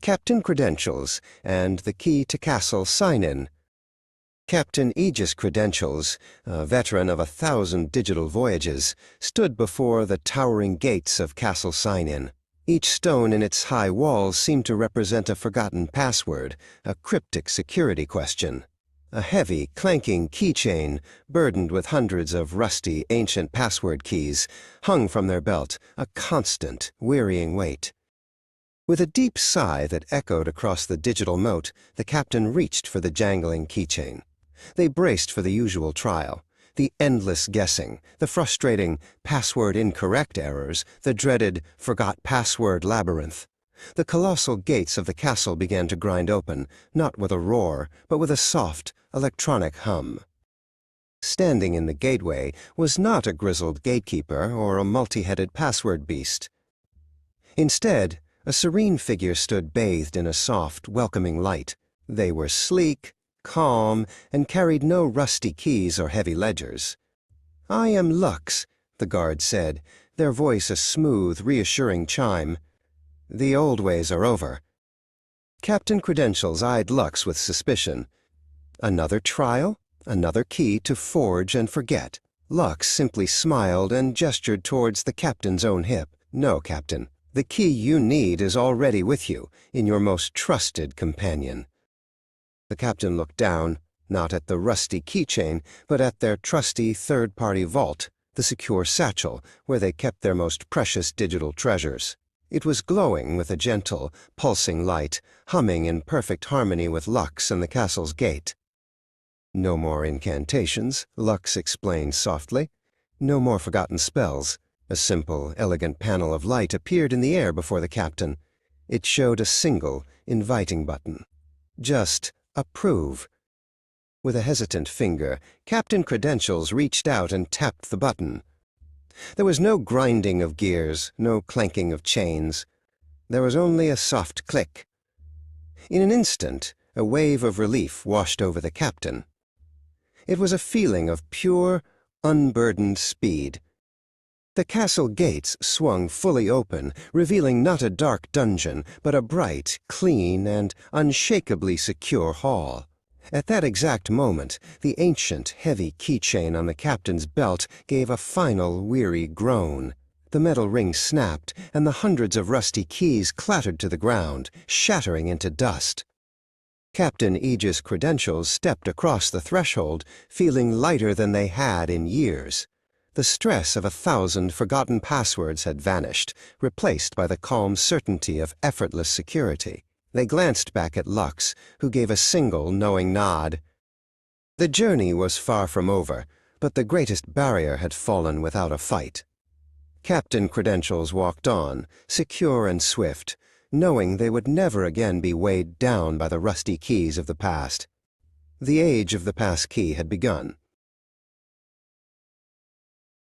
Captain Credentials, and the key to Castle sign-in. Captain Aegis Credentials, a veteran of 1,000 digital voyages, stood before the towering gates of Castle sign-in. Each stone in its high walls seemed to represent a forgotten password, a cryptic security question. A heavy, clanking keychain, burdened with hundreds of rusty, ancient password keys, hung from their belt, a constant, wearying weight. With a deep sigh that echoed across the digital moat, the captain reached for the jangling keychain. They braced for the usual trial. The endless guessing, the frustrating password incorrect errors, the dreaded forgot password labyrinth. The colossal gates of the castle began to grind open, not with a roar, but with a soft, electronic hum. Standing in the gateway was not a grizzled gatekeeper or a multi-headed password beast. Instead, a serene figure stood bathed in a soft, welcoming light. They were sleek, calm, and carried no rusty keys or heavy ledgers. "I am Lux," the guard said, their voice a smooth, reassuring chime. "The old ways are over." Captain Credentials eyed Lux with suspicion. Another trial? Another key to forge and forget? Lux simply smiled and gestured towards the captain's own hip. "No, Captain. The key you need is already with you, in your most trusted companion." The captain looked down, not at the rusty keychain, but at their trusty third-party vault, the secure satchel where they kept their most precious digital treasures. It was glowing with a gentle, pulsing light, humming in perfect harmony with Lux and the castle's gate. "No more incantations," Lux explained softly. "No more forgotten spells." A simple, elegant panel of light appeared in the air before the captain. It showed a single, inviting button. Just approve. With a hesitant finger, Captain Credentials reached out and tapped the button. There was no grinding of gears, no clanking of chains. There was only a soft click. In an instant, a wave of relief washed over the captain. It was a feeling of pure, unburdened speed. The castle gates swung fully open, revealing not a dark dungeon, but a bright, clean, and unshakably secure hall. At that exact moment, the ancient, heavy keychain on the captain's belt gave a final, weary groan. The metal ring snapped, and the hundreds of rusty keys clattered to the ground, shattering into dust. Captain Aegis Credentials stepped across the threshold, feeling lighter than they had in years. The stress of 1,000 forgotten passwords had vanished, replaced by the calm certainty of effortless security. They glanced back at Lux, who gave a single knowing nod. The journey was far from over, but the greatest barrier had fallen without a fight. Captain Credentials walked on, secure and swift, knowing they would never again be weighed down by the rusty keys of the past. The age of the passkey had begun.